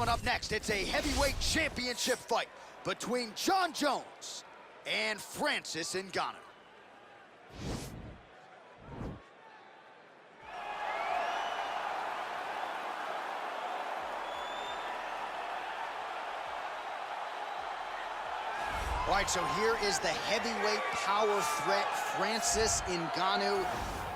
coming up next, it's a heavyweight championship fight between Jon Jones and Francis Ngannou. All right, so here is the heavyweight power threat, Francis Ngannou.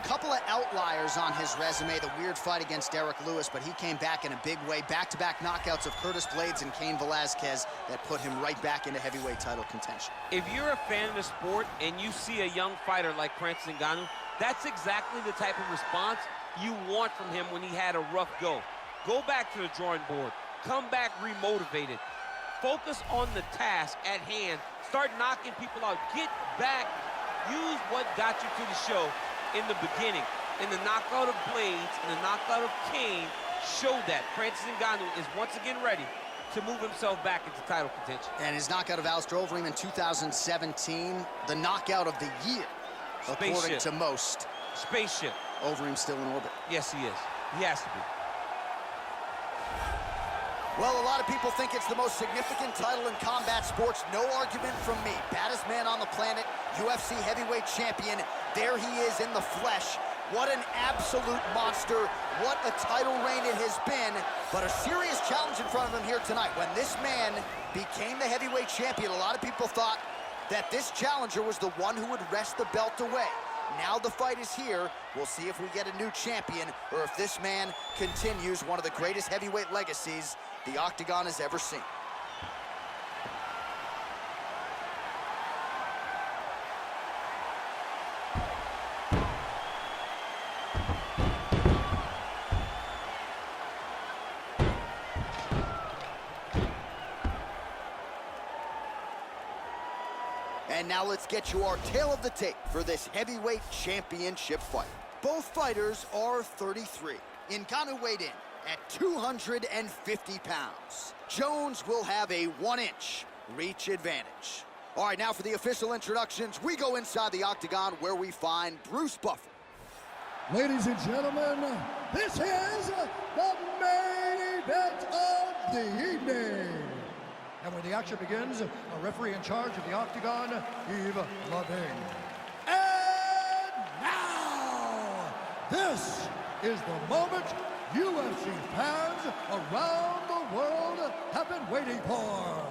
Couple of outliers on his resume, the weird fight against Derek Lewis, but he came back in a big way. Back-to-back knockouts of Curtis Blades and Cain Velasquez that put him right back into heavyweight title contention. If you're a fan of the sport and you see a young fighter like Francis Ngannou, that's exactly the type of response you want from him when he had a rough go. Go back to the drawing board, come back remotivated, focus on the task at hand, start knocking people out, get back, use what got you to the show in the beginning. In the knockout of Blades and the knockout of Cain showed that Francis Ngannou is once again ready to move himself back into title contention. And his knockout of Alistair Overeem in 2017, the knockout of the year, according to most. Spaceship. Overeem's still in orbit. Yes, he is. He has to be. Well, a lot of people think it's the most significant title in combat sports. No argument from me. Baddest man on the planet, UFC heavyweight champion. There he is in the flesh. What an absolute monster. What a title reign it has been. But a serious challenge in front of him here tonight. When this man became the heavyweight champion, a lot of people thought that this challenger was the one who would wrest the belt away. Now the fight is here. We'll see if we get a new champion or if this man continues one of the greatest heavyweight legacies the Octagon has ever seen. And now let's get you our tale of the tape for this heavyweight championship fight. Both fighters are 33. Ngannou weighed in at 250 pounds. Jones will have a 1-inch reach advantage. All right, now for the official introductions, we go inside the Octagon where we find Bruce Buffer. Ladies and gentlemen, this is the main event of the evening. And when the action begins, a referee in charge of the Octagon, Yves Lavigne. And now, this is the moment UFC fans around the world have been waiting for.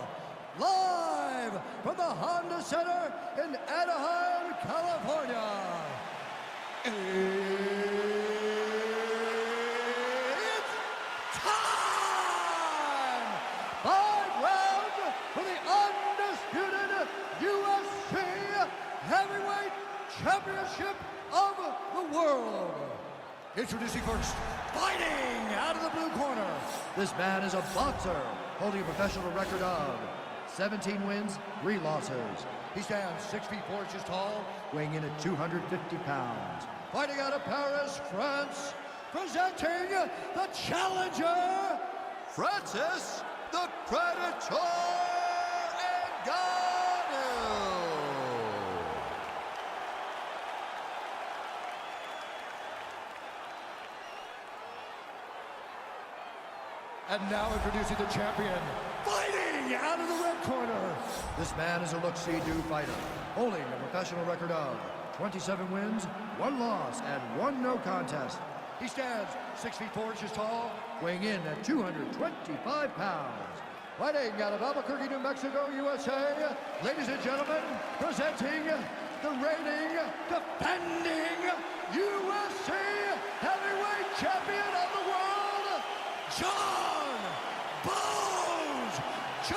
Live from the Honda Center in Anaheim, California. It's time! 5 rounds for the undisputed UFC Heavyweight Championship of the world. Introducing first, fighting out of the blue corner. This man is a boxer, holding a professional record of 17 wins, 3 losses. He stands 6 feet 4 inches tall, weighing in at 250 pounds. Fighting out of Paris, France, presenting the challenger, Francis the Predator Ngannou. And now introducing the champion, fighting out of the red corner. This man is a look-see-do fighter, holding a professional record of 27 wins, 1 loss, and 1 no contest. He stands 6 feet 4 inches tall, weighing in at 225 pounds. Fighting out of Albuquerque, New Mexico, USA, ladies and gentlemen, presenting the reigning, defending UFC heavyweight champion of the world, Jon Bones Jones!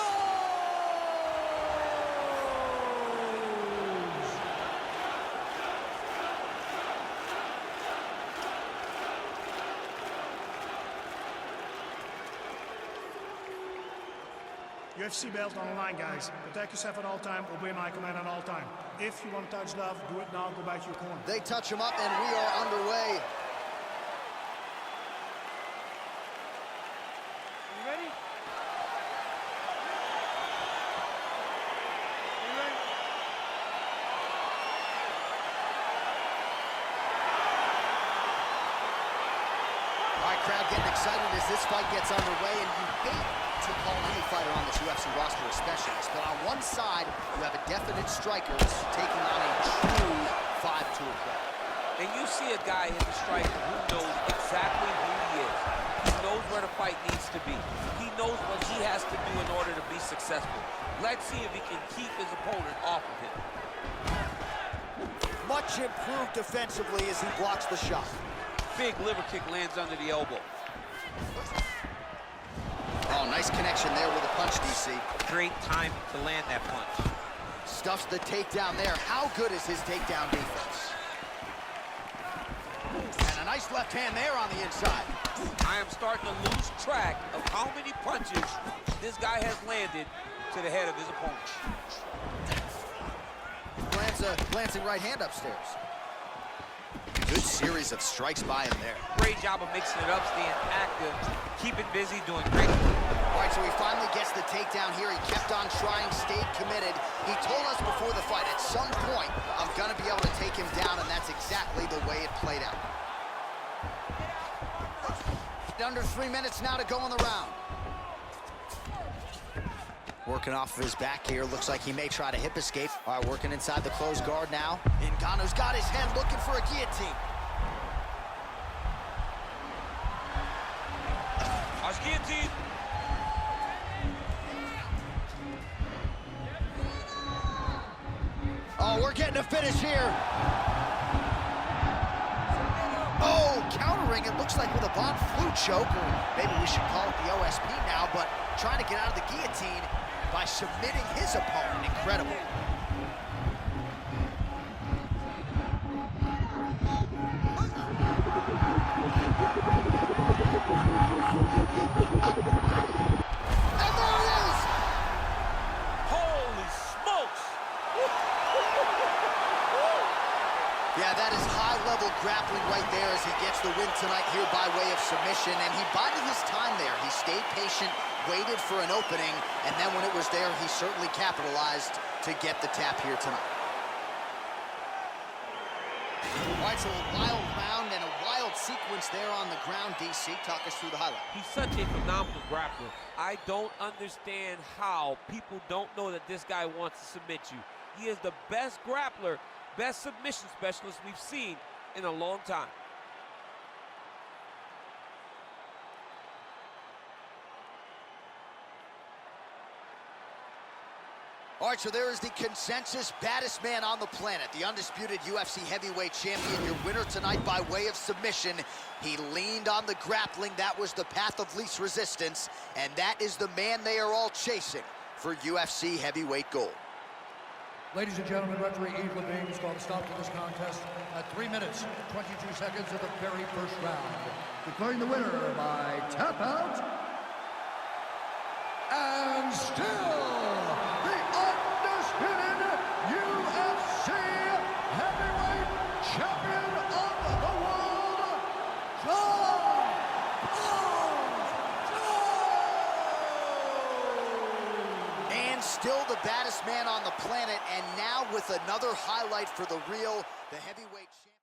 UFC belt on the line, guys. Protect yourself at all time, obey my command at all time. If you want to touch love, do it now, go back to your corner. They touch him up and we are underway. You ready? You ready? All right, crowd getting excited as this fight gets underway, and you hate to call any fighter on this UFC roster a specialist, but on one side, you have a definite strikers taking on a true 5-tool player. And you see a guy in the striker who knows exactly who he is. He knows where the fight needs to be. He knows what he has to do in order to be successful. Let's see if he can keep his opponent off of him. Much improved defensively as he blocks the shot. Big liver kick lands under the elbow. Oh, nice connection there with a punch, DC. Great time to land that punch. Stuffs the takedown there. How good is his takedown defense? And a nice left hand there on the inside. I am starting to lose track of how many punches this guy has landed to the head of his opponent. Lands a glancing right hand upstairs. Good series of strikes by him there. Great job of mixing it up, staying active, keeping busy, doing great. All right, so he finally gets the takedown here. He kept on trying, stayed committed. He told us before the fight, at some point, I'm gonna be able to take him down, and that's exactly the way it played out. Under 3 minutes now to go in the round. Working off of his back here. Looks like he may try to hip escape. All right, working inside the closed guard now. Ngannou's got his head looking for a guillotine. Guillotine. Oh, we're getting a finish here. Oh, countering, it looks like with a Von Flue choke, or maybe we should call it the OSP now, but trying to get out of the guillotine by submitting his opponent. Incredible. And there it is! Holy smokes! Yeah, that is high-level grappling right there as he gets the win tonight here by way of submission, and he bided his time there. He stayed patient, waited for an opening, and then when it was there, he certainly capitalized to get the tap here tonight. All right, so a wild round and a wild sequence there on the ground. DC, talk us through the highlight. He's such a phenomenal grappler. I don't understand how people don't know that this guy wants to submit you. He is the best grappler, best submission specialist we've seen in a long time. All right, so there is the consensus baddest man on the planet, the undisputed UFC heavyweight champion, your winner tonight by way of submission. He leaned on the grappling. That was the path of least resistance, and that is the man they are all chasing for UFC heavyweight gold. Ladies and gentlemen, referee Yves Levine has called a stop to this contest at 3 minutes, 22 seconds of the very first round. Declaring the winner by tap out, and still the undisputed UFC heavyweight champion of the world, John Jones! And still the baddest man on the planet, and now with another highlight for the real, the heavyweight champion.